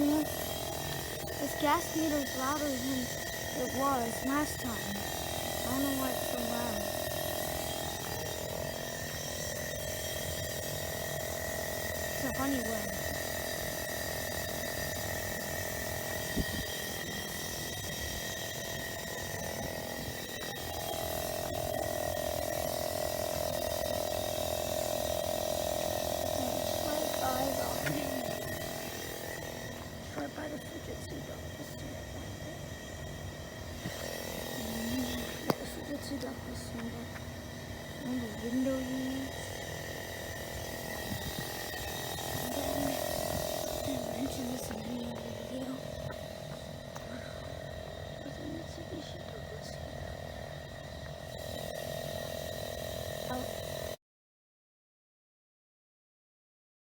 man. This gas meter's louder than it was last time. I don't know why it's so loud. It's a funny way. Right by the Fujitsu breakfast symbol. The Fujitsu breakfast symbol. And the window unit.